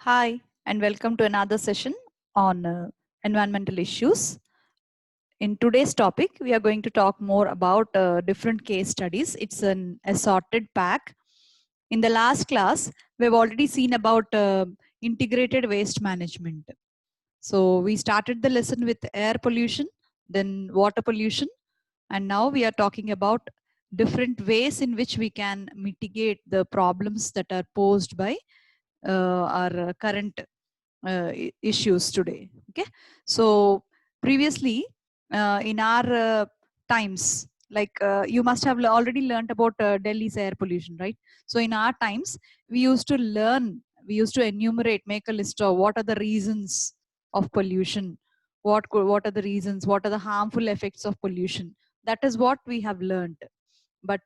Hi, and welcome to another session on environmental issues. In today's topic, we are going to talk more about different case studies. It's an assorted pack. In the last class, we've already seen about integrated waste management. So we started the lesson with air pollution, then water pollution, and now we are talking about different ways in which we can mitigate the problems that are posed by our current issues today. Okay, so previously in our times, like you must have already learned about Delhi's air pollution, right? So in our times, we used to learn, we used to enumerate, make a list of what are the reasons of pollution, what are the reasons, what are the harmful effects of pollution. That is what we have learned. But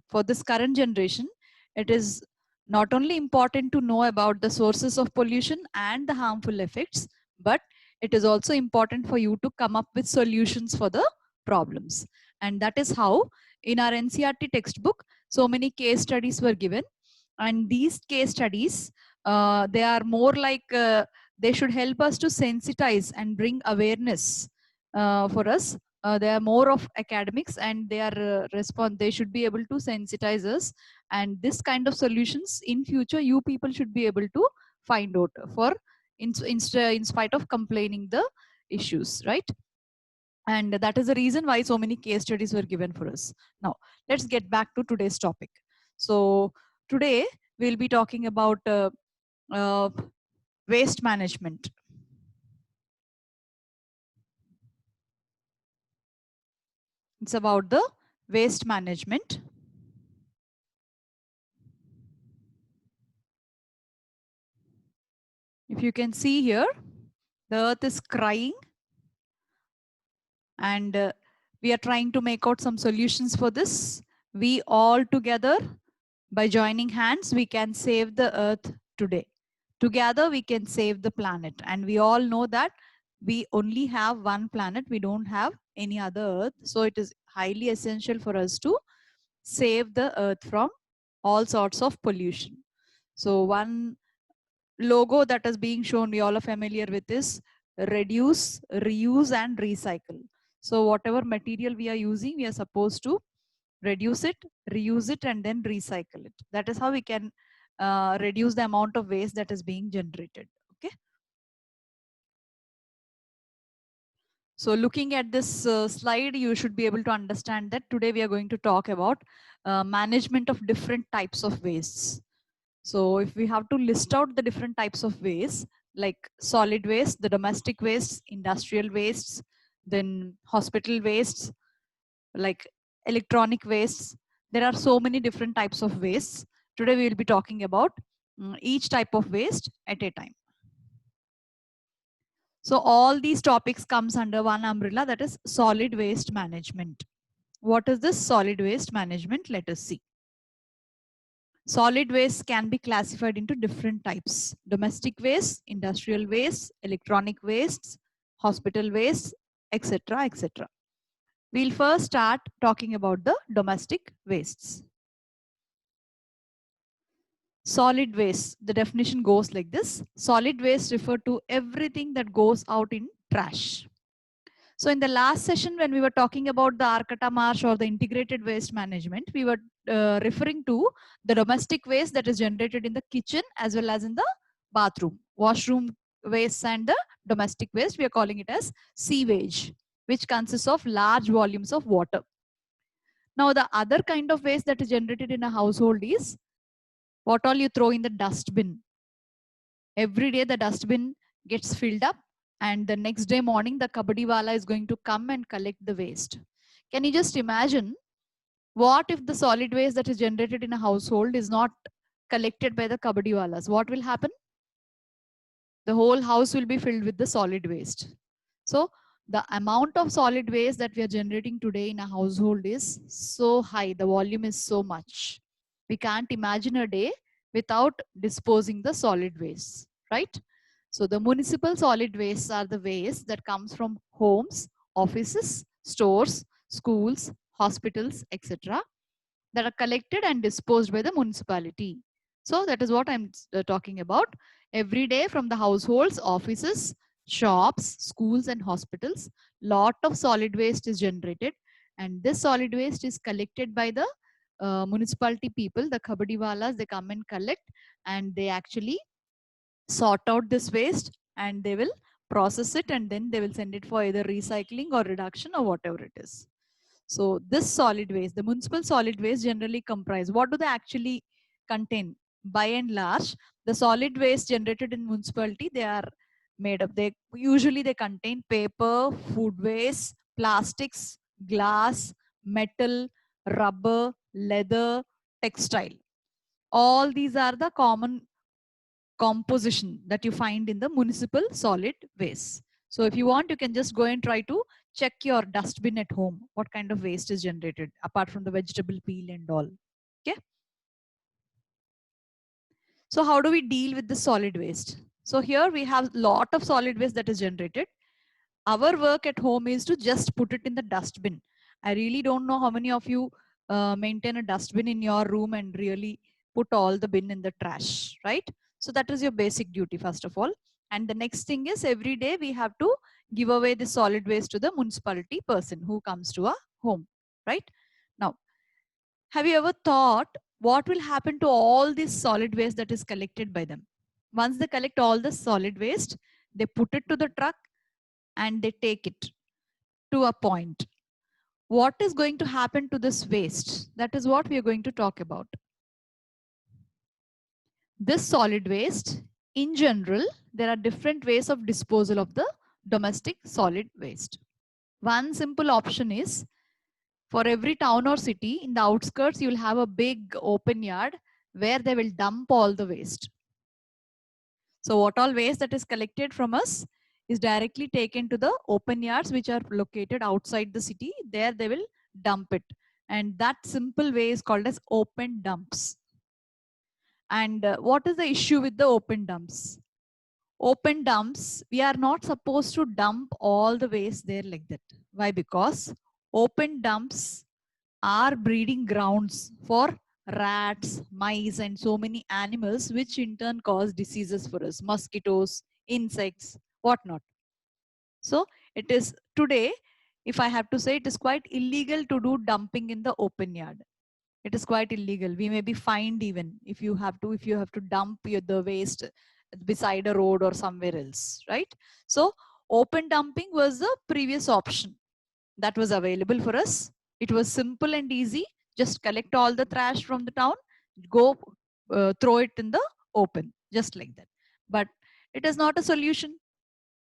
for this current generation, it is not only important to know about the sources of pollution and the harmful effects, but it is also important for you to come up with solutions for the problems. And that is how in our NCERT textbook, so many case studies were given. And these case studies, they are more like they should help us to sensitize and bring awareness for us. They are more of academics, and they are they should be able to sensitize us, and this kind of solutions in future you people should be able to find out for in spite of complaining the issues, right? And that is the reason why so many case studies were given for us. Now let's get back to today's topic. So today we'll be talking about uh, waste management. It's about the waste management. If you can see here, the earth is crying, and we are trying to make out some solutions for this. We all together, by joining hands, we can save the earth today. Together we can save the planet, and we all know that we only have one planet, we don't have any other earth. So it is highly essential for us to save the earth from all sorts of pollution. So one logo that is being shown, we all are familiar with this: reduce, reuse and recycle. So whatever material we are using, we are supposed to reduce it, reuse it, and then recycle it. That is how we can reduce the amount of waste that is being generated. Okay, so looking at this slide, you should be able to understand that today we are going to talk about management of different types of wastes. So if we have to list out the different types of waste, like solid waste, the domestic wastes, industrial wastes, then hospital wastes, like electronic wastes, there are so many different types of wastes. Today we will be talking about each type of waste at a time. So all these topics comes under one umbrella, that is solid waste management. What is this solid waste management? Let us see. Solid waste can be classified into different types: domestic waste, industrial waste, electronic wastes, hospital waste, etc., etc. We'll first start talking about the domestic wastes. Solid waste, the definition goes like this: solid waste refer to everything that goes out in trash. So in the last session, when we were talking about the Arcata Marsh or the integrated waste management, we were referring to the domestic waste that is generated in the kitchen as well as in the bathroom. Washroom waste and the domestic waste, we are calling it as sewage, which consists of large volumes of water. Now the other kind of waste that is generated in a household is what all you throw in the dustbin. Every day the dustbin gets filled up, and the next day morning the kabadiwala is going to come and collect the waste. Can you just imagine, what if the solid waste that is generated in a household is not collected by the kabadiwalas? What will happen? The whole house will be filled with the solid waste. So the amount of solid waste that we are generating today in a household is so high, the volume is so much. We can't imagine a day without disposing the solid waste, right? So the municipal solid wastes are the waste that comes from homes, offices, stores, schools, hospitals, etc., that are collected and disposed by the municipality. So that is what I'm talking about. Every day from the households, offices, shops, schools and hospitals, lot of solid waste is generated, and this solid waste is collected by the municipality people, the kabadiwalas. They come and collect, and they actually sort out this waste, and they will process it, and then they will send it for either recycling or reduction or whatever it is. So this solid waste, the municipal solid waste generally comprise, what do they actually contain? By and large, the solid waste generated in municipality, they are made up. They usually they contain paper, food waste, plastics, glass, metal, rubber, leather, textile. All these are the common composition that you find in the municipal solid waste. So if you want, you can just go and try to check your dustbin at home, what kind of waste is generated apart from the vegetable peel and all. Okay. So how do we deal with the solid waste? So here we have lot of solid waste that is generated. Our work at home is to just put it in the dustbin. I really don't know how many of you maintain a dustbin in your room and really put all the bin in the trash, right? So that is your basic duty first of all. And the next thing is every day we have to give away the solid waste to the municipality person who comes to our home, right? Now, have you ever thought what will happen to all this solid waste that is collected by them? Once they collect all the solid waste, they put it to the truck and they take it to a point. What is going to happen to this waste? That is what we are going to talk about. This solid waste, in general, there are different ways of disposal of the domestic solid waste. One simple option is, for every town or city, in the outskirts, you will have a big open yard where they will dump all the waste. So what all waste that is collected from us is directly taken to the open yards which are located outside the city. There they will dump it. And that simple way is called as open dumps. And what is the issue with the open dumps? Open dumps, we are not supposed to dump all the waste there like that. Why? Because open dumps are breeding grounds for rats, mice, and so many animals, which in turn cause diseases for us, mosquitoes, insects, whatnot. So it is today, if I have to say, it is quite illegal to do dumping in the open yard. It is quite illegal. We may be fined even if you have to dump the waste beside a road or somewhere else, right? So open dumping was the previous option that was available for us. It was simple and easy. Just collect all the trash from the town, go throw it in the open, just like that. But it is not a solution.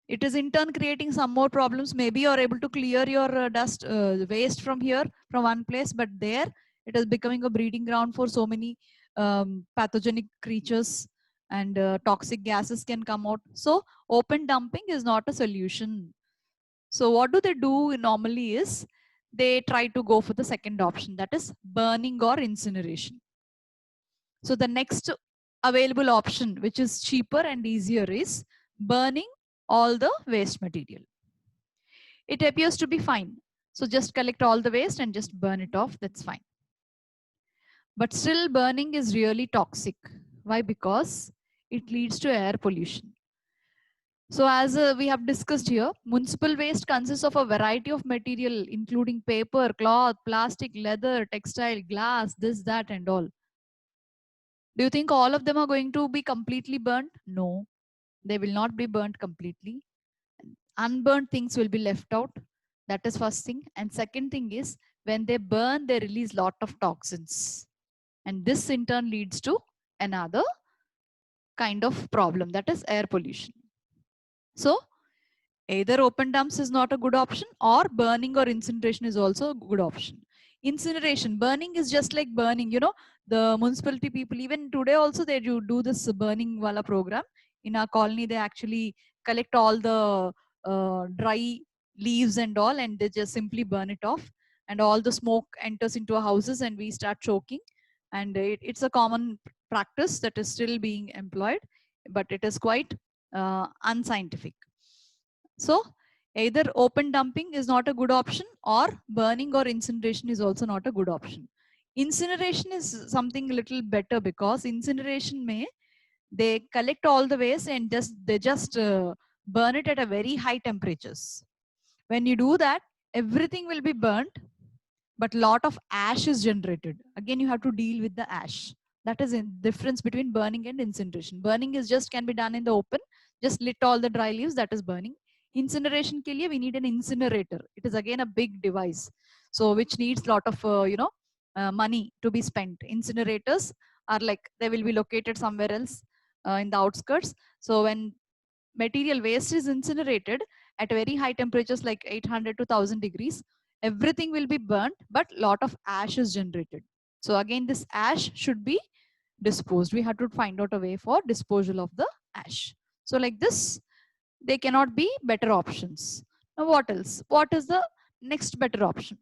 It is in turn creating some more problems. Maybe you're able to clear your dust waste from here, from one place, but there it is becoming a breeding ground for so many pathogenic creatures, and toxic gases can come out. So open dumping is not a solution. So what do they do normally is they try to go for the second option, that is burning or incineration. So the next available option, which is cheaper and easier, is burning all the waste material. It appears to be fine. So just collect all the waste and just burn it off. That's fine. But still burning is really toxic. Why? Because it leads to air pollution. So as we have discussed here, municipal waste consists of a variety of material, including paper, cloth, plastic, leather, textile, glass, this, that, and all. Do you think all of them are going to be completely burnt? No, they will not be burnt completely. Unburnt things will be left out. That is first thing. And second thing is, when they burn, they release lot of toxins. And this in turn leads to another kind of problem, that is air pollution. So either open dumps is not a good option, or burning or incineration is also a good option. Incineration, burning is just like burning, the municipality people, even today also they do this burning wala program. In our colony, they actually collect all the dry leaves and all, and they just simply burn it off, and all the smoke enters into our houses and we start choking. And it's a common practice that is still being employed, but it is quite unscientific. So either open dumping is not a good option, or burning or incineration is also not a good option. Incineration is something a little better because incineration may they collect all the waste and they just burn it at a very high temperatures. When you do that, everything will be burnt, but lot of ash is generated. Again, you have to deal with the ash. That is the difference between burning and incineration. Burning is just can be done in the open, just lit all the dry leaves, that is burning. Incineration ke liye we need an incinerator. It is again a big device, so which needs lot of money to be spent. Incinerators are like they will be located somewhere else in the outskirts. So when material waste is incinerated at very high temperatures like 800 to 1000 degrees, everything will be burnt, but lot of ash is generated. So again, this ash should be disposed. We have to find out a way for disposal of the ash. So like this, they cannot be better options. Now what else? What is the next better option?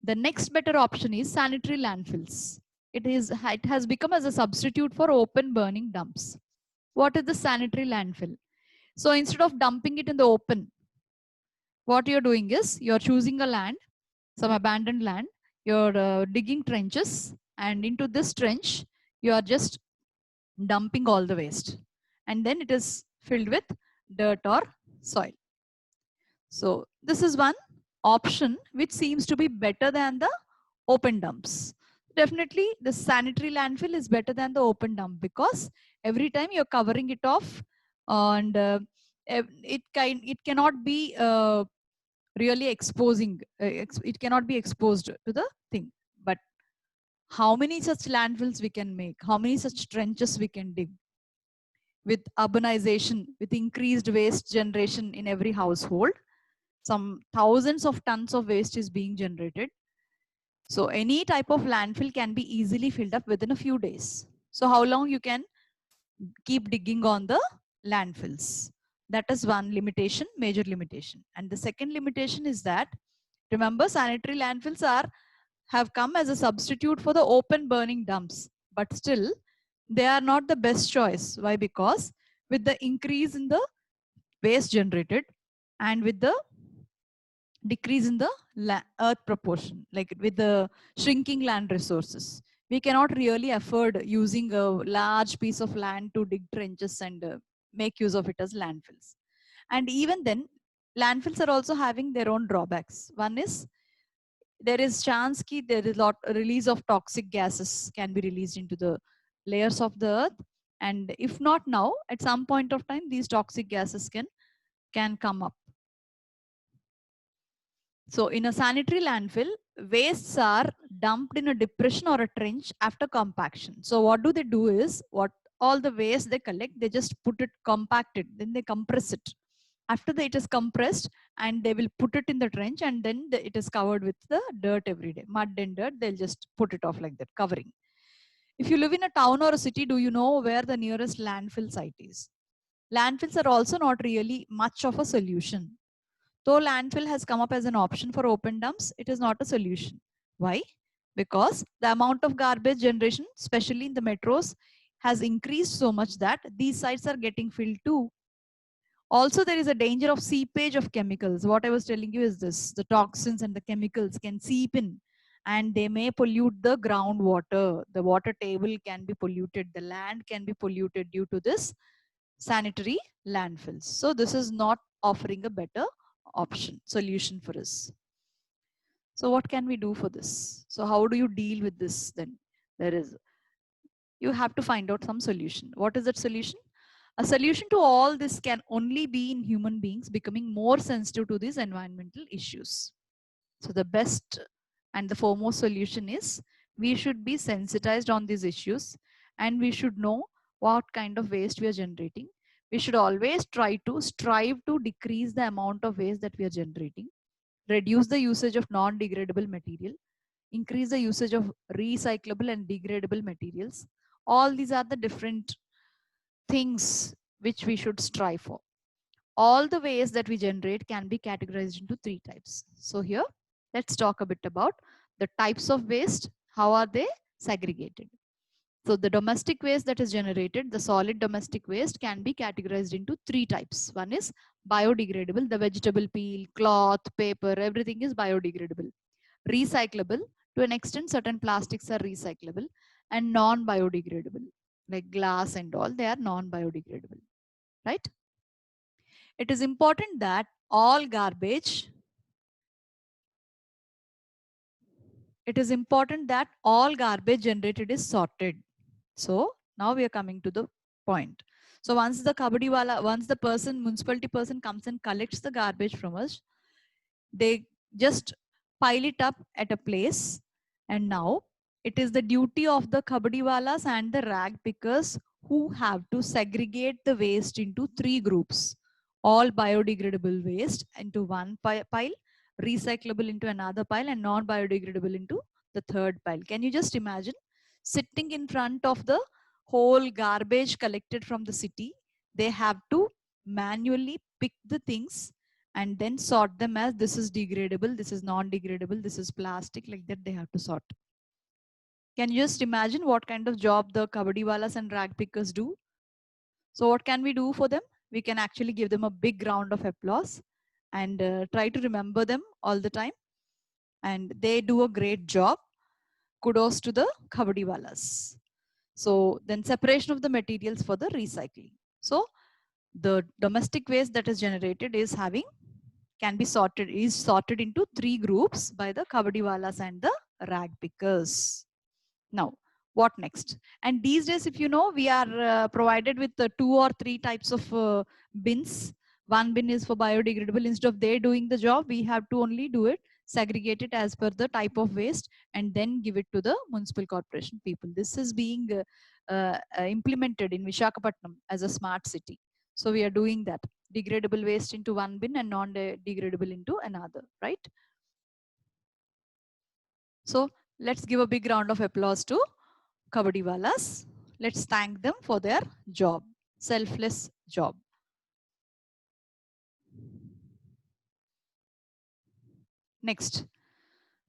The next better option is sanitary landfills. It has become as a substitute for open burning dumps. What is the sanitary landfill? So instead of dumping it in the open, what you're doing is you're choosing a land, some abandoned land, you're digging trenches, and into this trench, you are just dumping all the waste. And then it is filled with dirt or soil. So this is one option which seems to be better than the open dumps. Definitely the sanitary landfill is better than the open dump because every time you're covering it off and it cannot be really exposing, it cannot be exposed to the thing. But how many such landfills we can make, how many such trenches we can dig? With urbanization, with increased waste generation in every household, some thousands of tons of waste is being generated. So any type of landfill can be easily filled up within a few days. So how long you can keep digging on the landfills? That is one limitation, major limitation. And the second limitation is that, remember, sanitary landfills have come as a substitute for the open burning dumps, but still they are not the best choice. Why? Because with the increase in the waste generated and with the decrease in the earth proportion, like with the shrinking land resources, we cannot really afford using a large piece of land to dig trenches and make use of it as landfills. And even then, landfills are also having their own drawbacks. One is there is chance ki there is lot release of toxic gases can be released into the layers of the earth, and if not now, at some point of time these toxic gases can come up. So in a sanitary landfill, wastes are dumped in a depression or a trench after compaction. So what do they do is, what all the waste they collect, they just put it compacted, then they compress it. After that, it is compressed and they will put it in the trench, and then it is covered with the dirt every day, mud and dirt. They'll just put it off like that, covering. If you live in a town or a city, do you know where the nearest landfill site is? Landfills are also not really much of a solution. Though landfill has come up as an option for open dumps, it is not a solution. Why? Because the amount of garbage generation, especially in the metros, has increased so much that these sites are getting filled too. Also, there is a danger of seepage of chemicals. What I was telling you is this: the toxins and the chemicals can seep in and they may pollute the groundwater. The water table can be polluted. The land can be polluted due to this sanitary landfills. So this is not offering a better solution for us. So what can we do for this? So how do you deal with this then? You have to find out some solution. What is that solution? A solution to all this can only be in human beings becoming more sensitive to these environmental issues. So the best and the foremost solution is we should be sensitized on these issues, and we should know what kind of waste we are generating. We should always strive to decrease the amount of waste that we are generating, reduce the usage of non-degradable material, increase the usage of recyclable and degradable materials. All these are the different things which we should strive for. All the waste that we generate can be categorized into three types. So here, let's talk a bit about the types of waste. How are they segregated? So the domestic waste that is generated, the solid domestic waste, can be categorized into three types. One is biodegradable, the vegetable peel, cloth, paper, everything is biodegradable. Recyclable, To an extent, certain plastics are recyclable and non-biodegradable, like glass and all, they are non-biodegradable, right? It is important that all garbage, generated is sorted. So now we are coming to the point. So once the municipality person comes and collects the garbage from us, they just pile it up at a place. And now it is the duty of the kabadiwalas and the rag pickers who have to segregate the waste into three groups. All biodegradable waste into one pile, recyclable into another pile, and non-biodegradable into the third pile. Can you just imagine sitting in front of the whole garbage collected from the city? They have to manually pick the things and then sort them as this is degradable, this is non-degradable, this is plastic, like that they have to sort. Can you just imagine what kind of job the kabadiwalas and rag pickers do? So what can we do for them? We can actually give them a big round of applause and try to remember them all the time. And they do a great job. Kudos to the kabadiwalas. So then separation of the materials for the recycling. So the domestic waste that is generated is sorted into three groups by the kabadiwalas and the rag pickers. Now, what next? And these days, if you know, we are provided with two or three types of bins. One bin is for biodegradable. Instead of they doing the job, we have to only do it, segregate it as per the type of waste, and then give it to the municipal corporation people. This is being implemented in Visakhapatnam as a smart city. So we are doing that. Degradable waste into one bin and non-degradable into another, right? So let's give a big round of applause to kabadiwalas. Let's thank them for their job, selfless job. Next,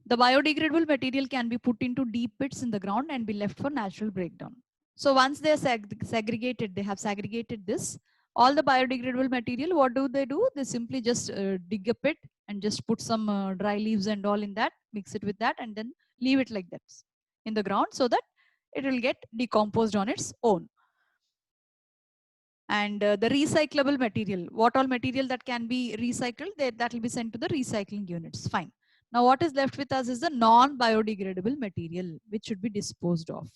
the biodegradable material can be put into deep pits in the ground and be left for natural breakdown. So once they are segregated, they have segregated this. All the biodegradable material, what do? They simply just dig a pit and just put some dry leaves and all in that, mix it with that, and then leave it like that in the ground so that it will get decomposed on its own. And the recyclable material, what all material that can be recycled, that will be sent to the recycling units. Fine. Now what is left with us is the non-biodegradable material, which should be disposed of.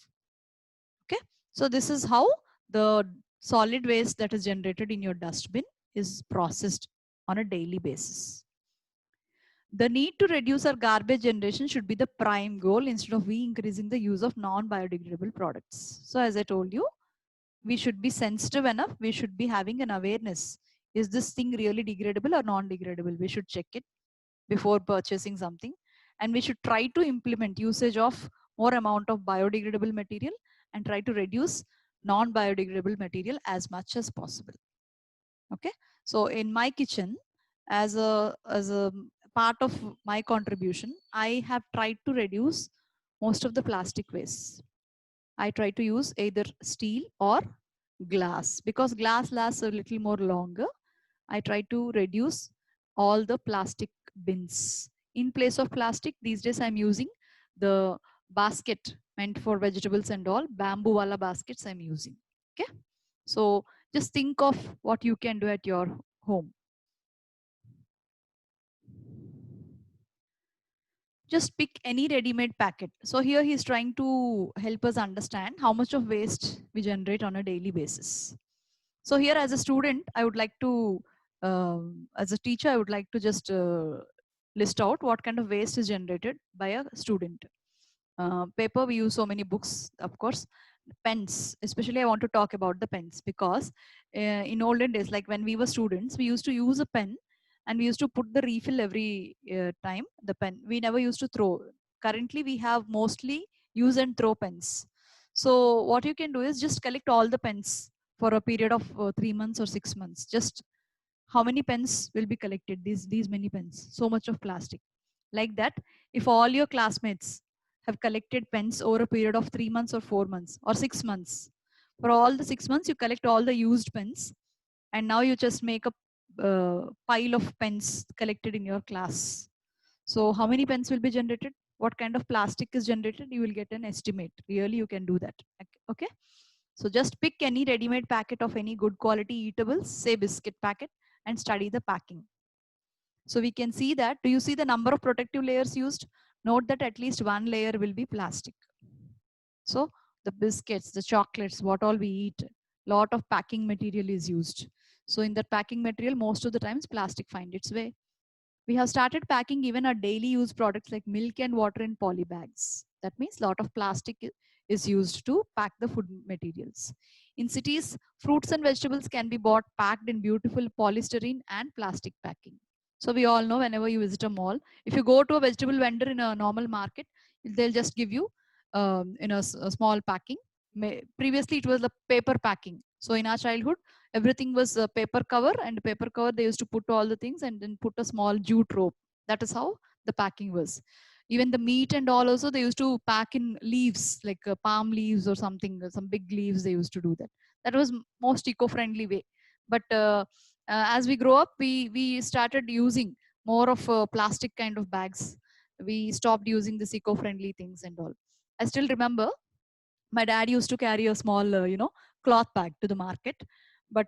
Okay. So this is how the solid waste that is generated in your dustbin is processed on a daily basis. The need to reduce our garbage generation should be the prime goal instead of we increasing the use of non-biodegradable products. So as I told you, we should be sensitive enough. We should be having an awareness. Is this thing really degradable or non-degradable? We should check it before purchasing something. And we should try to implement usage of more amount of biodegradable material and try to reduce non-biodegradable material as much as possible. Okay. So in my kitchen, as a part of my contribution, I have tried to reduce most of the plastic waste. I try to use either steel or glass because glass lasts a little more longer. I try to reduce all the plastic bins. In place of plastic, these days I'm using the basket meant for vegetables and all, bamboo wala baskets I'm using. Okay. So just think of what you can do at your home. Just pick any ready-made packet. So here he's trying to help us understand how much of waste we generate on a daily basis. So here as a student, I would like to, as a teacher, I would like to just list out what kind of waste is generated by a student. Paper, we use so many books, of course. Pens, especially I want to talk about the pens because in olden days, like when we were students, we used to use a pen and we used to put the refill every time, the pen. We never used to throw. Currently, we have mostly use and throw pens. So what you can do is just collect all the pens for a period of 3 months or 6 months. Just how many pens will be collected? These many pens, so much of plastic. Like that, if all your classmates have collected pens over a period of 3 months or 4 months or 6 months, for all the 6 months, you collect all the used pens and now you just make a pile of pens collected in your class. So how many pens will be generated? what kind of plastic is generated, you will get an estimate. Really, you can do that. Okay. So just pick any ready-made packet of any good quality eatables, say biscuit packet, and study the packing. So we can see that, do you see the number of protective layers used? Note that at least one layer will be plastic. So the biscuits, the chocolates, what all we eat, lot of packing material is used. So in that packing material, most of the times plastic find its way. We have started packing even our daily use products like milk and water in poly bags. That means a lot of plastic is used to pack the food materials. In cities, fruits and vegetables can be bought packed in beautiful polystyrene and plastic packing. So we all know, whenever you visit a mall, if you go to a vegetable vendor in a normal market, they'll just give you in a small packing. Previously, it was the paper packing. So in our childhood, everything was a paper cover, and paper cover they used to put all the things and then put a small jute rope. That is how the packing was. Even the meat and all also, they used to pack in leaves, like palm leaves or something, some big leaves. They used to do that. That was most eco-friendly way. But as we grow up, we started using more of plastic kind of bags. We stopped using this eco-friendly things and all. I still remember my dad used to carry a small cloth bag to the market. But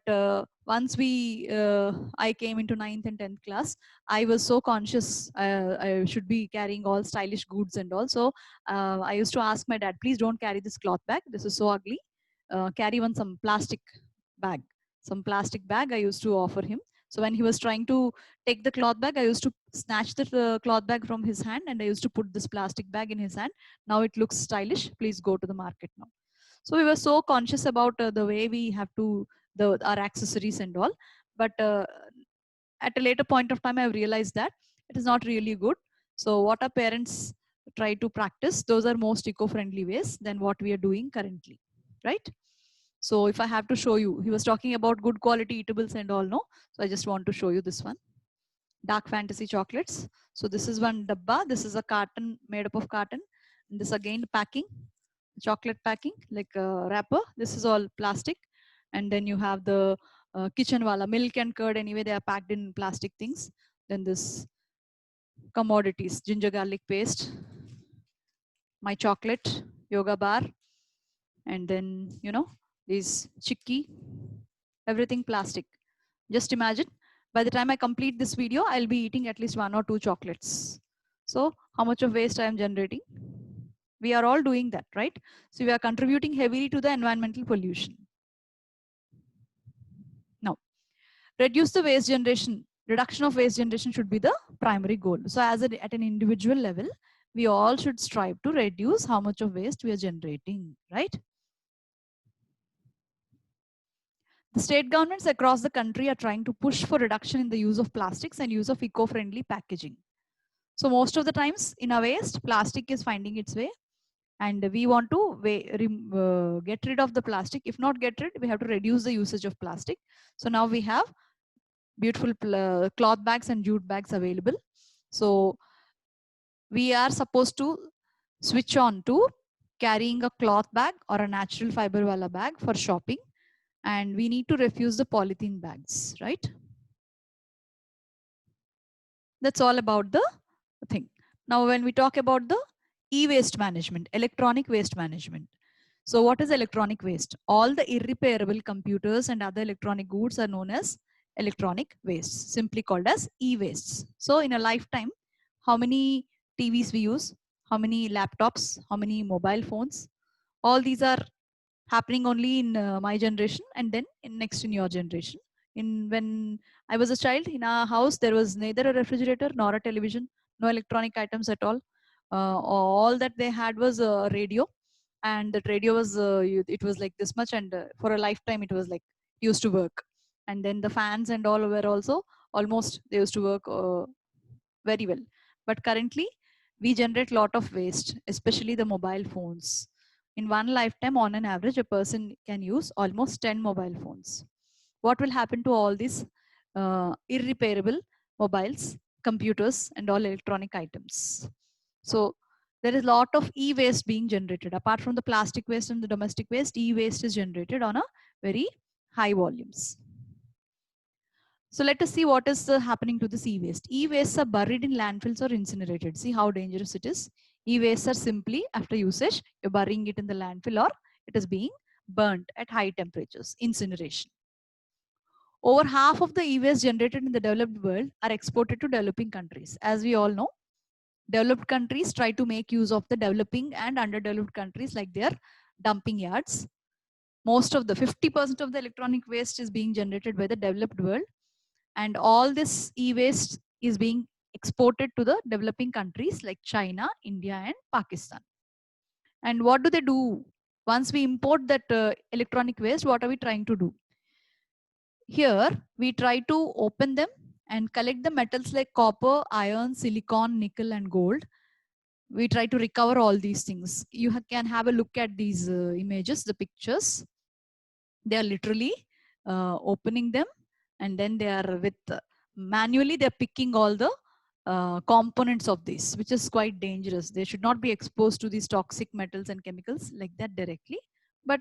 once I came into 9th and 10th class, I was so conscious I should be carrying all stylish goods and all. So I used to ask my dad, please don't carry this cloth bag, this is so ugly. Carry one some plastic bag. Some plastic bag I used to offer him. So when he was trying to take the cloth bag, I used to snatch the cloth bag from his hand, and I used to put this plastic bag in his hand. Now it looks stylish, please go to the market now. So we were so conscious about the way we have to our accessories and all. But at a later point of time, I realized that it is not really good. So what our parents try to practice, those are most eco-friendly ways than what we are doing currently, right? So if I have to show you, he was talking about good quality eatables and all, no? So I just want to show you this one. Dark Fantasy chocolates. So this is one dabba. This is a carton, made up of carton. And this again packing, chocolate packing, like a wrapper. This is all plastic. And then you have the kitchen wala, milk and curd. Anyway, they are packed in plastic things. Then this commodities, ginger garlic paste, my chocolate, yoga bar, and then, these chicky, everything plastic. Just imagine, by the time I complete this video, I'll be eating at least 1 or 2 chocolates. So how much of waste I am generating? We are all doing that, right? So we are contributing heavily to the environmental pollution. Now, reduce the waste generation. Reduction of waste generation should be the primary goal. So at an individual level, we all should strive to reduce how much of waste we are generating, right? The state governments across the country are trying to push for reduction in the use of plastics and use of eco-friendly packaging. So most of the times in our waste, plastic is finding its way, and we want to get rid of the plastic. If not get rid, we have to reduce the usage of plastic. So now we have beautiful cloth bags and jute bags available. So we are supposed to switch on to carrying a cloth bag or a natural fiber wala bag for shopping, and we need to refuse the polythene bags, right? That's all about the thing. Now, when we talk about the e-waste management, electronic waste management. So what is electronic waste? All the irreparable computers and other electronic goods are known as electronic waste, simply called as e-wastes. So in a lifetime, how many TVs we use, how many laptops, how many mobile phones, all these are happening only in my generation, and then next in your generation. When I was a child, in our house, there was neither a refrigerator nor a television, no electronic items at all. All that they had was a radio, and that radio was it was like this much, and for a lifetime it was like used to work. And then the fans and all were also almost, they used to work very well. But currently, we generate lot of waste, especially the mobile phones. In one lifetime, on an average, a person can use almost 10 mobile phones. What will happen to all these irreparable mobiles, computers, and all electronic items? So there is a lot of e-waste being generated. Apart from the plastic waste and the domestic waste, e-waste is generated on a very high volumes. So let us see what is happening to this e-waste. E-wastes are buried in landfills or incinerated. See how dangerous it is. E-waste are simply, after usage, you're burying it in the landfill or it is being burnt at high temperatures, incineration. Over half of the e-waste generated in the developed world are exported to developing countries. As we all know, developed countries try to make use of the developing and underdeveloped countries like their dumping yards. Most of the 50% of the electronic waste is being generated by the developed world, and all this e-waste is being exported to the developing countries like China, India, and Pakistan. And what do they do? Once we import that electronic waste, what are we trying to do? Here, we try to open them and collect the metals like copper, iron, silicon, nickel, and gold. We try to recover all these things. You can have a look at these images, the pictures. They are literally opening them, and then they are with manually they're picking all the components of this, which is quite dangerous. They should not be exposed to these toxic metals and chemicals like that directly, but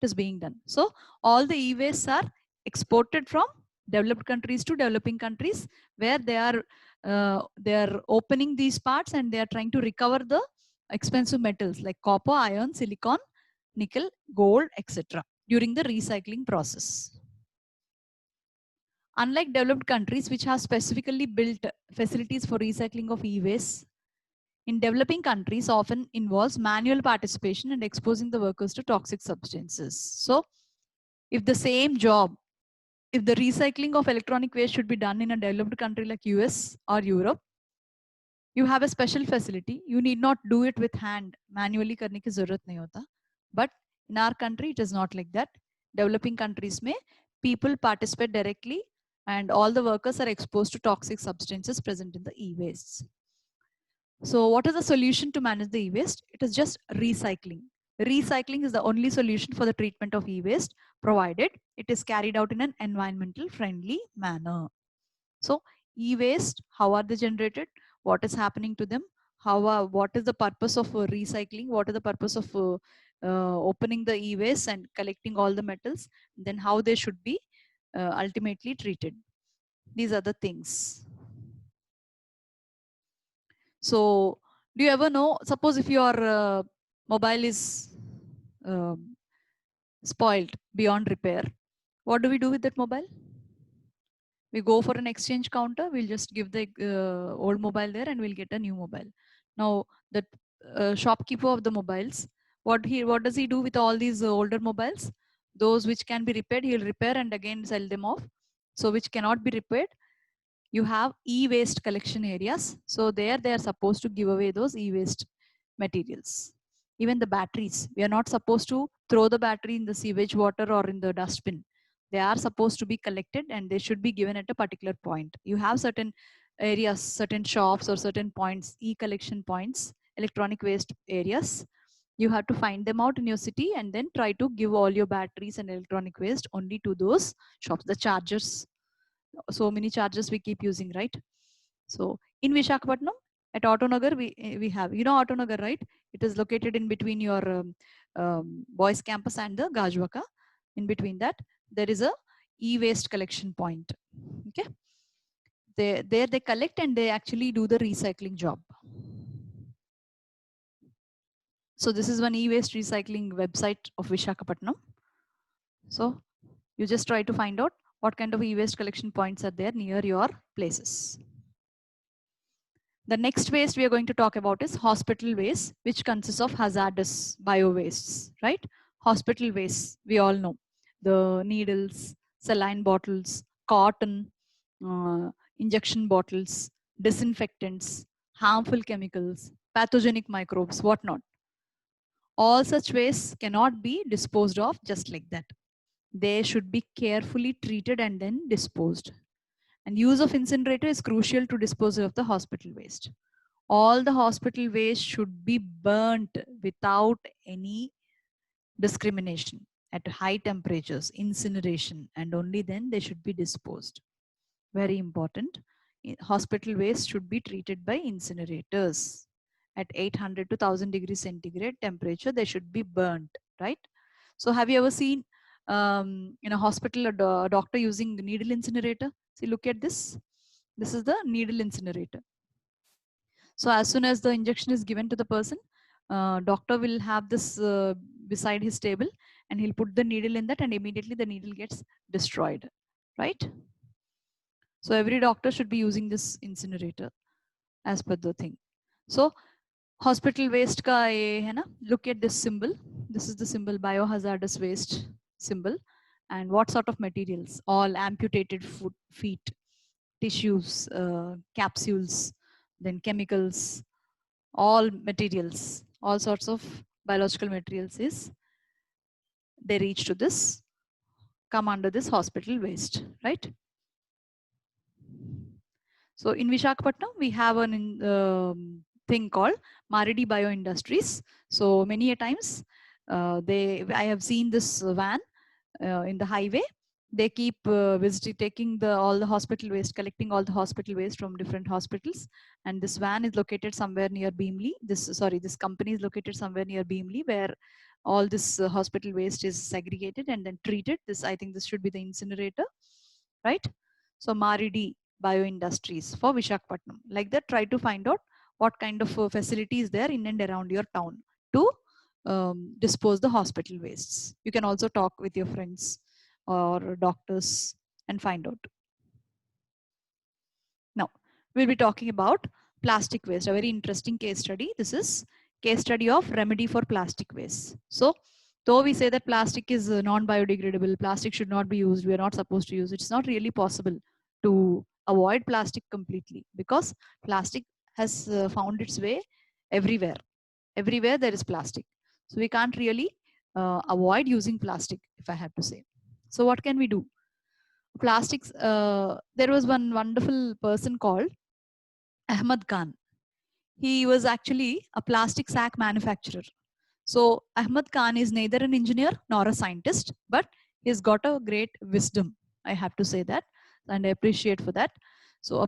it is being done. So all the e-wastes are exported from developed countries to developing countries, where they are opening these parts and they are trying to recover the expensive metals like copper, iron, silicon, nickel, gold, etc. during the recycling process. Unlike developed countries which have specifically built facilities for recycling of e-waste, in developing countries often involves manual participation and exposing the workers to toxic substances. So if the same job, if the recycling of electronic waste should be done in a developed country like US or Europe, you have a special facility. You need not do it with hand. Manually करने की जरूरत नहीं होता. But in our country, it is not like that. Developing countries may people participate directly and all the workers are exposed to toxic substances present in the e-wastes. So what is the solution to manage the e-waste? It is just recycling. Recycling is the only solution for the treatment of e-waste, provided it is carried out in an environmental friendly manner. So e-waste, how are they generated? What is happening to them? What is the purpose of recycling? What is the purpose of opening the e-waste and collecting all the metals? Then how they should be ultimately treated. These are the things. So do you ever know, suppose if your mobile is spoiled beyond repair, what do we do with that mobile? We go for an exchange counter, we'll just give the old mobile there and we'll get a new mobile. Now the shopkeeper of the mobiles, what does he do with all these older mobiles? Those which can be repaired, he'll repair and again sell them off. So which cannot be repaired, you have e-waste collection areas. So there they are supposed to give away those e-waste materials. Even the batteries, we are not supposed to throw the battery in the sewage water or in the dustbin. They are supposed to be collected and they should be given at a particular point. You have certain areas, certain shops or certain points, e-collection points, electronic waste areas. You have to find them out in your city and then try to give all your batteries and electronic waste only to those shops. The chargers, so many chargers we keep using, right? So in Vishakhapatnam, at Autonagar, we have, you know Autonagar, right? It is located in between your boys campus and the Gajwaka. In between that, there is a e-waste collection point. Okay, there they collect and they actually do the recycling job. So this is one e-waste recycling website of Vishakhapatnam. So you just try to find out what kind of e-waste collection points are there near your places. The next waste we are going to talk about is hospital waste, which consists of hazardous bio-wastes, right? Hospital waste, we all know. The needles, saline bottles, cotton, injection bottles, disinfectants, harmful chemicals, pathogenic microbes, whatnot. All such wastes cannot be disposed of just like that. They should be carefully treated and then disposed. And use of incinerator is crucial to dispose of the hospital waste. All the hospital waste should be burnt without any discrimination at high temperatures, incineration, and only then they should be disposed. Very important. Hospital waste should be treated by incinerators. At 800 to 1000 degrees centigrade temperature, they should be burnt, right? So have you ever seen in a hospital a doctor using the needle incinerator? See, look at this. This is the needle incinerator. So as soon as the injection is given to the person, doctor will have this beside his table, and he'll put the needle in that, and immediately the needle gets destroyed, right? So every doctor should be using this incinerator as per the thing. So hospital waste का ये है ना, look at this symbol. This is the symbol, biohazardous waste symbol. And what sort of materials? All amputated foot, feet, tissues, capsules, then chemicals, all materials, all sorts of biological materials is, they reach to this, come under this hospital waste, right? So in Vishakhapatnam, we have an thing called Maridi Bio Industries. So many a times, I have seen this van in the highway. They keep visiting, taking all the hospital waste, collecting all the hospital waste from different hospitals. And this van is located somewhere near Beamley. This company is located somewhere near Beamley, where all this hospital waste is segregated and then treated. I think this should be the incinerator, right? So Maridi Bio Industries for Vishakhapatnam. Like that, try to find out what kind of facility is there in and around your town to dispose the hospital wastes. You can also talk with your friends or doctors and find out. Now, we'll be talking about plastic waste, a very interesting case study. This is case study of remedy for plastic waste. So, though we say that plastic is non-biodegradable, plastic should not be used, we are not supposed to use it, it's not really possible to avoid plastic completely, because plastic has found its way everywhere. Everywhere there is plastic. So we can't really avoid using plastic, if I have to say. So what can we do? Plastics, there was one wonderful person called Ahmad Khan. He was actually a plastic sack manufacturer. So Ahmad Khan is neither an engineer nor a scientist, but he's got a great wisdom. I have to say that, and I appreciate for that. So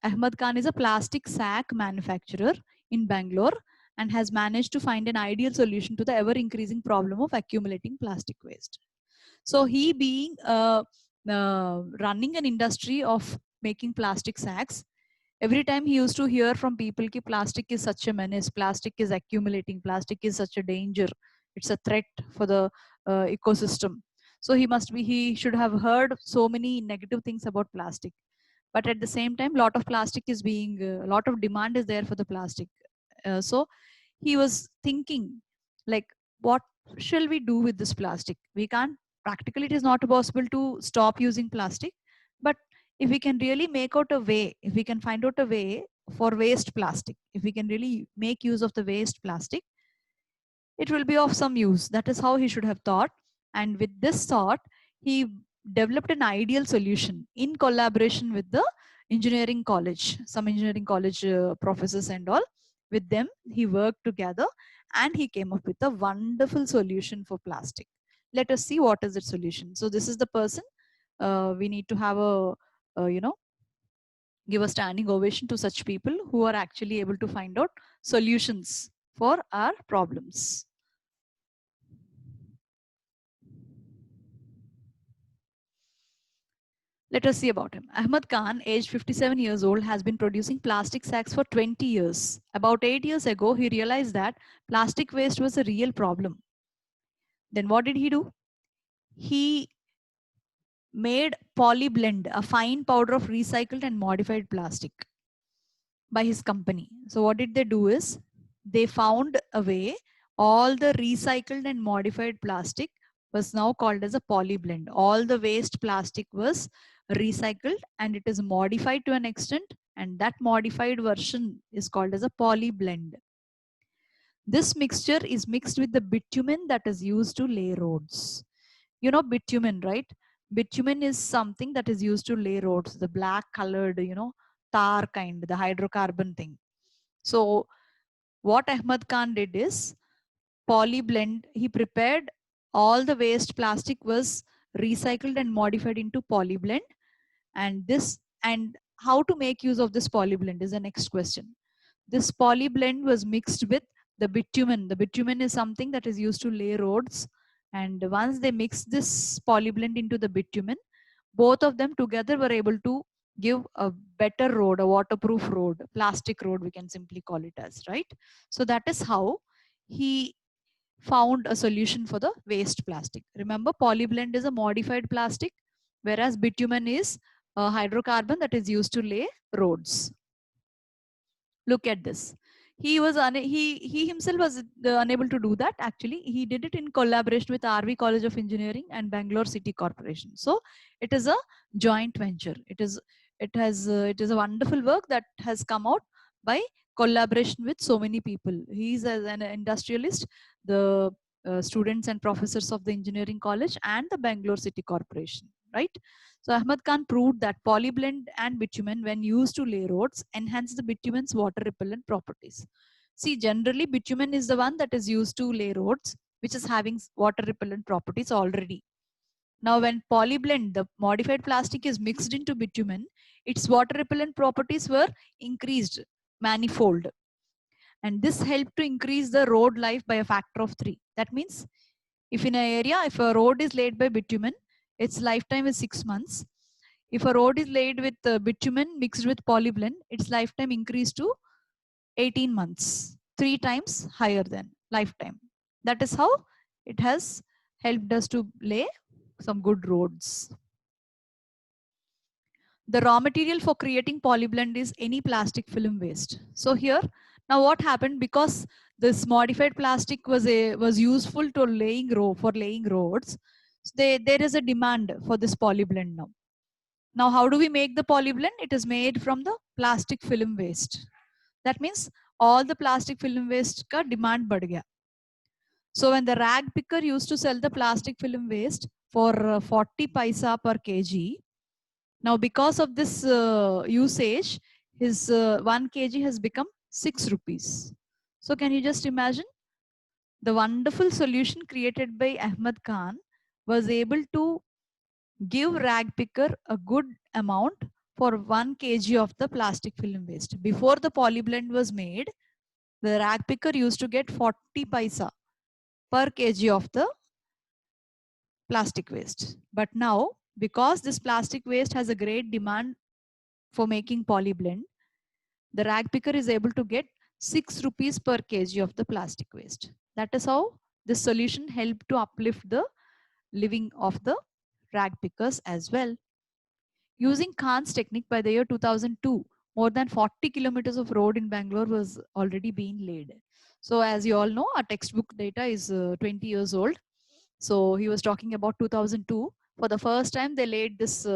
Ahmad Khan is a plastic sack manufacturer in Bangalore and has managed to find an ideal solution to the ever increasing problem of accumulating plastic waste. So he being running an industry of making plastic sacks, every time he used to hear from people that plastic is such a menace, plastic is accumulating, plastic is such a danger, it's a threat for the ecosystem. So he should have heard so many negative things about plastic. But at the same time, lot of plastic is being, a lot of demand is there for the plastic. So he was thinking, like, what shall we do with this plastic? We can't, practically it is not possible to stop using plastic, but if we can really make out a way, if we can find out a way for waste plastic, if we can really make use of the waste plastic, it will be of some use. That is how he should have thought. And with this thought, he developed an ideal solution in collaboration with the engineering college, some engineering college professors and all. With them, he worked together and he came up with a wonderful solution for plastic. Let us see what is the solution. So this is the person. We need to have give a standing ovation to such people who are actually able to find out solutions for our problems. Let us see about him. Ahmad Khan, aged 57 years old, has been producing plastic sacks for 20 years. About 8 years ago, he realized that plastic waste was a real problem. Then what did he do? He made Polyblend, a fine powder of recycled and modified plastic, by his company. So what did they do is, they found a way, all the recycled and modified plastic was now called as a polyblend. All the waste plastic was recycled and it is modified to an extent, and that modified version is called as a polyblend. This mixture is mixed with the bitumen that is used to lay roads. You know bitumen, right? Bitumen is something that is used to lay roads, the black colored, tar kind, the hydrocarbon thing. So what Ahmad Khan did is, polyblend, he prepared all the waste plastic was recycled and modified into polyblend. And how to make use of this polyblend is the next question. This polyblend was mixed with the bitumen. The bitumen is something that is used to lay roads. And once they mixed this polyblend into the bitumen, both of them together were able to give a better road, a waterproof road, plastic road, we can simply call it as, right? So that is how he found a solution for the waste plastic. Remember, polyblend is a modified plastic, whereas bitumen is a hydrocarbon that is used to lay roads. Look at this. He himself was unable to do that. Actually, he did it in collaboration with RV College of Engineering and Bangalore City Corporation. So it is a joint venture. It is a wonderful work that has come out by collaboration with so many people. He is as an industrialist, the students and professors of the engineering college and the Bangalore City Corporation, right? So Ahmad Khan proved that polyblend and bitumen, when used to lay roads, enhance the bitumen's water repellent properties. See, generally bitumen is the one that is used to lay roads, which is having water repellent properties already. Now, when polyblend, the modified plastic, is mixed into bitumen, its water repellent properties were increased manifold. And this helped to increase the road life by a factor of 3. That means if in an area, if a road is laid by bitumen, its lifetime is 6 months. If a road is laid with bitumen mixed with polyblend, its lifetime increased to 18 months, 3 times higher than lifetime. That is how it has helped us to lay some good roads. The raw material for creating polyblend is any plastic film waste. So here, now what happened, because this modified plastic was useful to for laying roads, so there is a demand for this polyblend now. Now, how do we make the polyblend? It is made from the plastic film waste. That means all the plastic film waste ka demand बढ़ गया. So when the rag picker used to sell the plastic film waste for 40 paisa per kg, now because of this usage, his 1 kg has become 6 rupees. So can you just imagine? The wonderful solution created by Ahmad Khan was able to give rag picker a good amount for 1 kg of the plastic film waste. Before the polyblend was made, the rag picker used to get 40 paisa per kg of the plastic waste. But now, because this plastic waste has a great demand for making polyblend, the rag picker is able to get 6 rupees per kg of the plastic waste. That is how this solution helped to uplift the living of the rag pickers as well. Using Khan's technique, by the year 2002, more than 40 kilometers of road in Bangalore was already being laid. So as you all know, our textbook data is 20 years old. So he was talking about 2002. For the first time, they laid this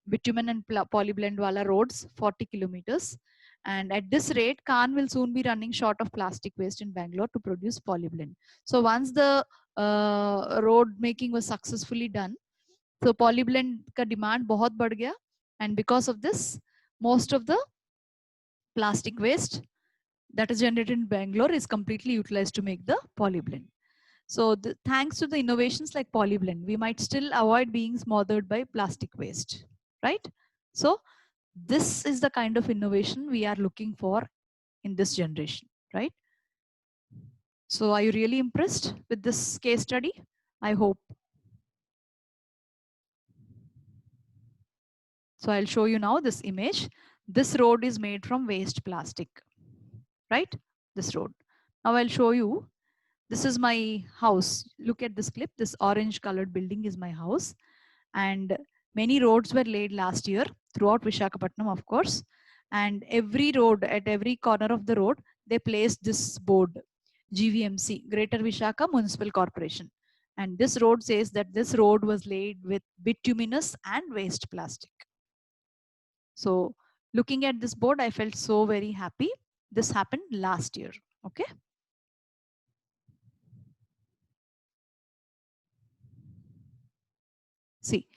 bitumen and polyblend wala roads, 40 kilometers. And at this rate, Khan will soon be running short of plastic waste in Bangalore to produce polyblend. So once the road making was successfully done, so polyblend का demand बहुत बढ़ गया, and because of this, most of the plastic waste that is generated in Bangalore is completely utilized to make the polyblend. So thanks to the innovations like polyblend, we might still avoid being smothered by plastic waste, right? So this is the kind of innovation we are looking for in this generation, right? So are you really impressed with this case study? I hope. So I'll show you now this image. This road is made from waste plastic, right? This road. Now I'll show you. This is my house. Look at this clip. This orange colored building is my house. And many roads were laid last year throughout Visakhapatnam, of course. And every road, at every corner of the road, they placed this board, GVMC, Greater Vishaka Municipal Corporation. And this road says that this road was laid with bituminous and waste plastic. So looking at this board, I felt so very happy. This happened last year. Okay. See,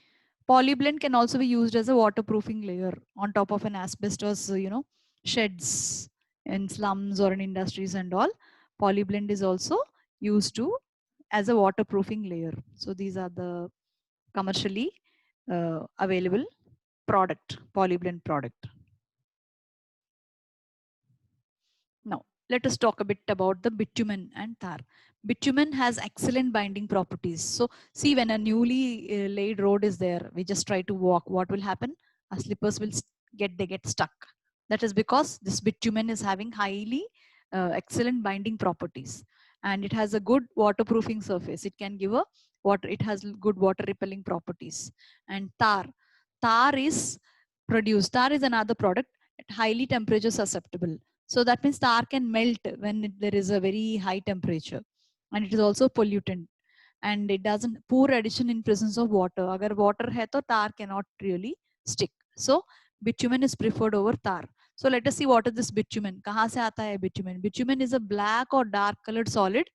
polyblend can also be used as a waterproofing layer on top of an asbestos, sheds in slums or in industries and all. Polyblend is also used to as a waterproofing layer. So these are the commercially available product, polyblend product. Now, let us talk a bit about the bitumen and tar. Bitumen has excellent binding properties. So see, when a newly laid road is there, we just try to walk. What will happen? Our slippers will they get stuck. That is because this bitumen is having highly excellent binding properties, and it has a good waterproofing surface. It can give a water, it has good water repelling properties. And tar is produced, tar is another product at highly temperature susceptible. So that means tar can melt when there is a very high temperature, and it is also pollutant, and it doesn't, poor addition in presence of water. Agar water hai to tar cannot really stick. So bitumen is preferred over tar. So let us see what is this bitumen. Kahan se aata hai bitumen? Bitumen is a black or dark colored solid.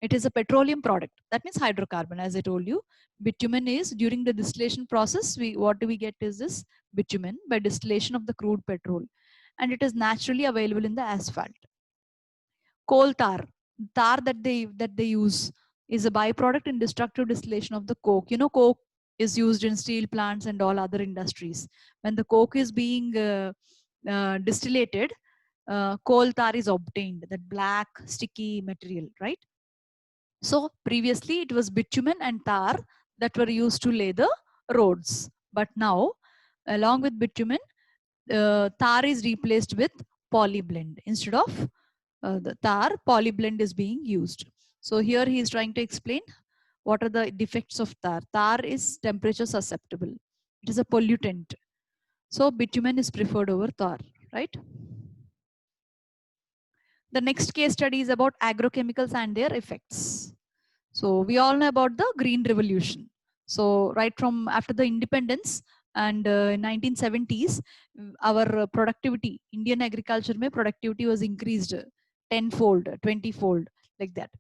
It is a petroleum product. That means hydrocarbon, as I told you. Bitumen is during the distillation process, what do we get is this bitumen by distillation of the crude petrol. And it is naturally available in the asphalt. Coal tar that they use is a byproduct in destructive distillation of the coke. You know, coke is used in steel plants and all other industries. When the coke is being distillated, coal tar is obtained, that black sticky material, right? So previously it was bitumen and tar that were used to lay the roads, but now along with bitumen, tar is replaced with polyblend. Instead of the tar, polyblend is being used. So here he is trying to explain what are the defects of tar. Tar is temperature susceptible. It is a pollutant. So bitumen is preferred over tar, right? The next case study is about agrochemicals and their effects. So we all know about the Green Revolution. So right from after the independence and 1970s, our productivity, Indian agriculture mein productivity was increased tenfold, 20-fold, like that.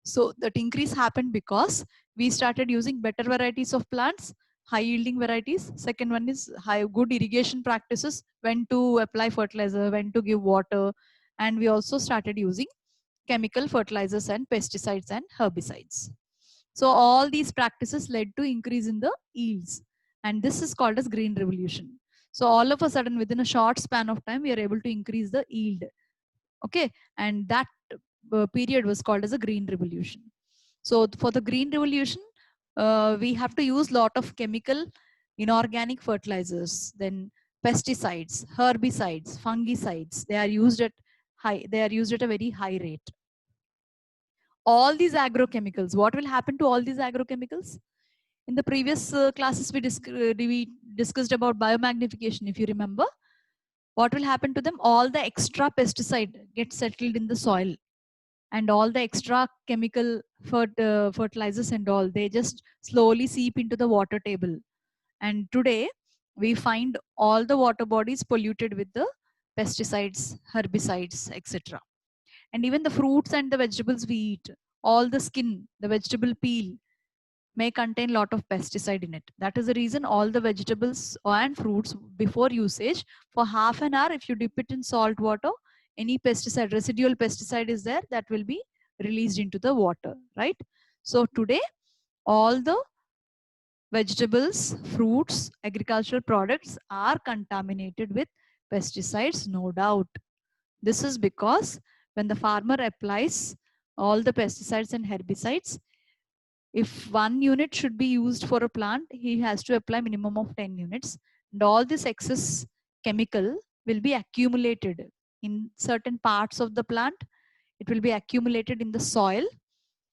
So that increase happened because we started using better varieties of plants, high yielding varieties. Second one is good irrigation practices, when to apply fertilizer, when to give water. And we also started using chemical fertilizers and pesticides and herbicides. So all these practices led to increase in the yields. And this is called as Green Revolution. So all of a sudden, within a short span of time, we are able to increase the yield. Okay. And that period was called as a Green Revolution. So for the Green Revolution, we have to use lot of chemical inorganic fertilizers, then pesticides, herbicides, fungicides. They are used at a very high rate. All these agrochemicals, what will happen to all these agrochemicals? In the previous classes, we discussed about biomagnification, if you remember. What will happen to them? All the extra pesticide gets settled in the soil, and all the extra chemical fertilizers and all, they just slowly seep into the water table. And today, we find all the water bodies polluted with the pesticides, herbicides, etc. And even the fruits and the vegetables we eat, all the skin, the vegetable peel may contain lot of pesticide in it. That is the reason all the vegetables and fruits before usage, for half an hour, if you dip it in salt water, any pesticide, residual pesticide is there, that will be released into the water, right? So today, all the vegetables, fruits, agricultural products are contaminated with pesticides, no doubt. This is because when the farmer applies all the pesticides and herbicides, if 1 unit should be used for a plant, he has to apply minimum of 10 units. And all this excess chemical will be accumulated in certain parts of the plant. It will be accumulated in the soil,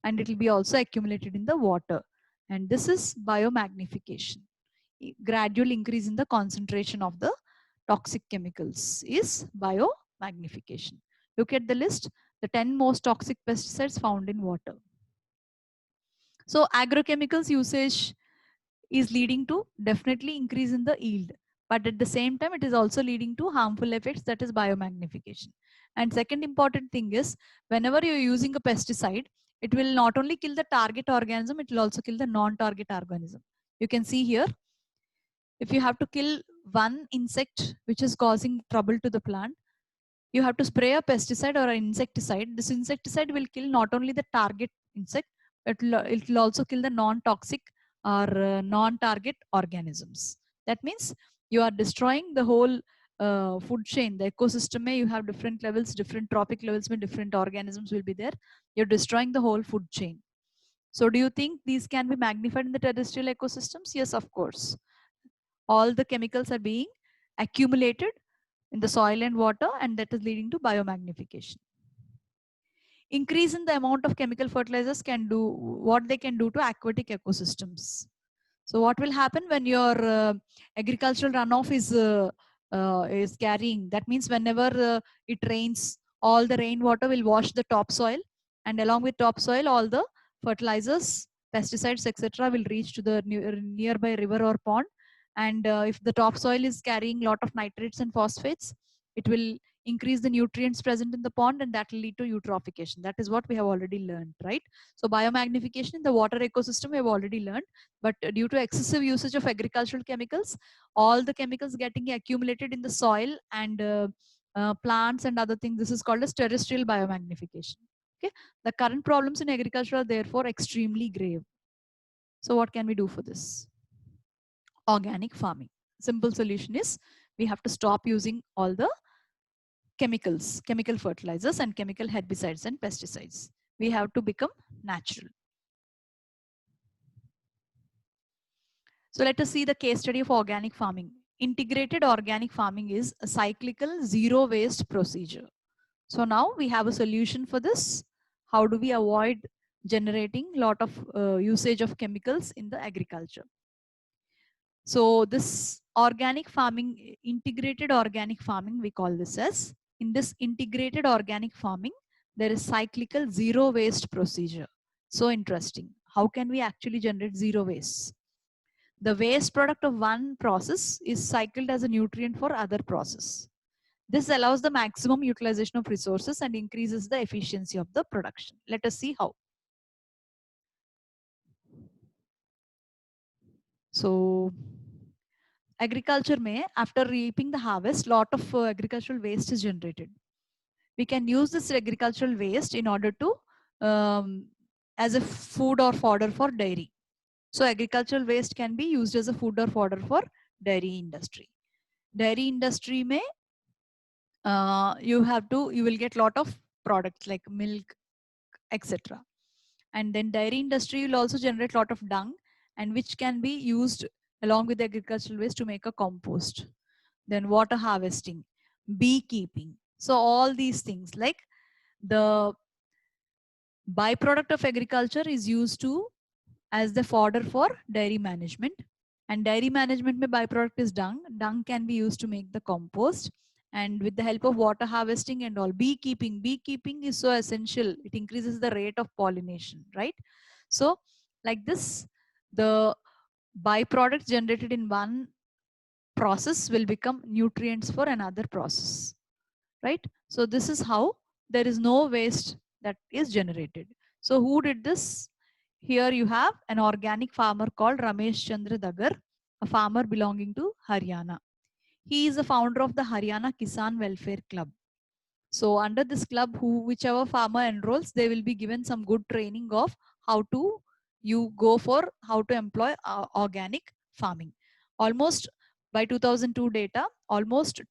and it will be also accumulated in the water. And this is biomagnification. Gradual increase in the concentration of the toxic chemicals is biomagnification. Look at the list, the 10 most toxic pesticides found in water. So agrochemicals usage is leading to definitely increase in the yield, but at the same time, it is also leading to harmful effects, that is biomagnification. And second important thing is, whenever you're using a pesticide, it will not only kill the target organism, it will also kill the non-target organism. You can see here, if you have to kill one insect which is causing trouble to the plant, you have to spray a pesticide or an insecticide. This insecticide will kill not only the target insect, it will also kill the non-toxic or non-target organisms. That means you are destroying the whole food chain, the ecosystem. You have different levels, different trophic levels, where different organisms will be there. You're destroying the whole food chain. So do you think these can be magnified in the terrestrial ecosystems? Yes, of course. All the chemicals are being accumulated in the soil and water, and that is leading to biomagnification. Increase in the amount of chemical fertilizers can do what they can do to aquatic ecosystems. So what will happen when your agricultural runoff is carrying? That means whenever it rains, all the rainwater will wash the topsoil, and along with topsoil, all the fertilizers, pesticides, etc., will reach to the nearby river or pond. And if the topsoil is carrying a lot of nitrates and phosphates, it will increase the nutrients present in the pond, and that will lead to eutrophication. That is what we have already learned, right? So biomagnification in the water ecosystem we have already learned, but due to excessive usage of agricultural chemicals, all the chemicals getting accumulated in the soil and plants and other things, this is called as terrestrial biomagnification. Okay, the current problems in agriculture are therefore extremely grave. So what can we do for this? Organic farming. Simple solution is we have to stop using all the chemicals, chemical fertilizers and chemical herbicides and pesticides. We have to become natural. So let us see the case study of organic farming. Integrated organic farming is a cyclical zero waste procedure. So now we have a solution for this. How do we avoid generating a lot of usage of chemicals in the agriculture? So this organic farming, integrated organic farming, we call this as. In this integrated organic farming, there is cyclical zero waste procedure. So interesting. How can we actually generate zero waste? The waste product of one process is cycled as a nutrient for other process. This allows the maximum utilization of resources and increases the efficiency of the production. Let us see how. So agriculture may, after reaping the harvest, lot of agricultural waste is generated. We can use this agricultural waste in order to as a food or fodder for dairy. So agricultural waste can be used as a food or fodder for dairy industry. Dairy industry may you will get lot of products like milk, etc. And then dairy industry will also generate lot of dung, and which can be used along with the agricultural waste to make a compost. Then water harvesting, beekeeping. So all these things, like the byproduct of agriculture is used to as the fodder for dairy management. And dairy management mein byproduct is dung. Dung can be used to make the compost. And with the help of water harvesting and all, beekeeping is so essential. It increases the rate of pollination, right? So like this, the byproducts generated in one process will become nutrients for another process, right? So this is how there is no waste that is generated. So who did this? Here you have an organic farmer called Ramesh Chandra Dagar, a farmer belonging to Haryana. He is the founder of the Haryana Kisan Welfare Club. So under this club, whichever farmer enrolls, they will be given some good training of how to how to employ organic farming. Almost by 2002 data, almost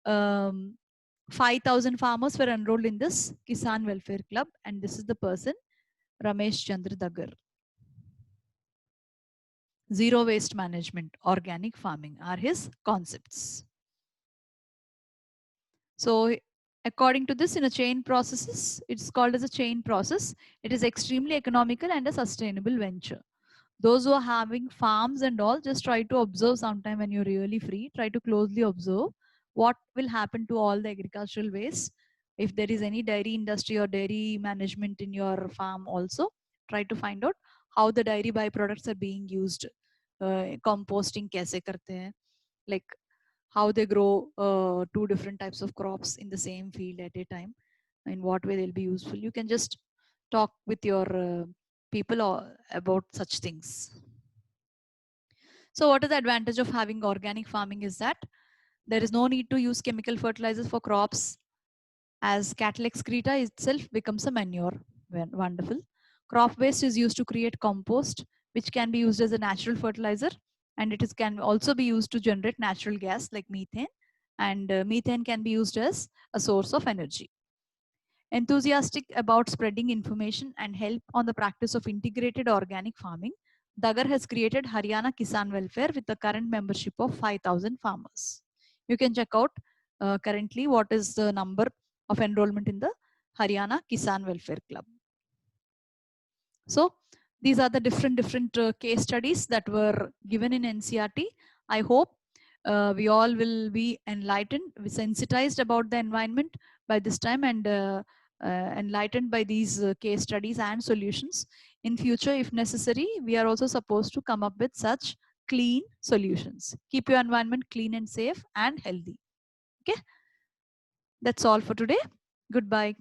um, 5,000 farmers were enrolled in this Kisan Welfare Club, and this is the person, Ramesh Chandra Dagar. Zero waste management, organic farming are his concepts. So according to this, in a chain processes, it's called as a chain process. It is extremely economical and a sustainable venture. Those who are having farms and all, just try to observe sometime when you're really free. Try to closely observe what will happen to all the agricultural waste. If there is any dairy industry or dairy management in your farm also, try to find out how the dairy byproducts are being used. Composting kaise karte hain, like how they grow two different types of crops in the same field at a time, in what way they'll be useful. You can just talk with your people about such things. So what is the advantage of having organic farming is that there is no need to use chemical fertilizers for crops, as cattle excreta itself becomes a manure. Wonderful. Crop waste is used to create compost, which can be used as a natural fertilizer, and can also be used to generate natural gas like methane, and methane can be used as a source of energy. Enthusiastic about spreading information and help on the practice of integrated organic farming, Dagar has created Haryana Kisan Welfare with a current membership of 5,000 farmers. You can check out currently what is the number of enrollment in the Haryana Kisan Welfare Club. So these are the different case studies that were given in NCERT. I hope we all will be enlightened, sensitized about the environment by this time, and enlightened by these case studies and solutions. In future, if necessary, we are also supposed to come up with such clean solutions. Keep your environment clean and safe and healthy. Okay, that's all for today. Goodbye.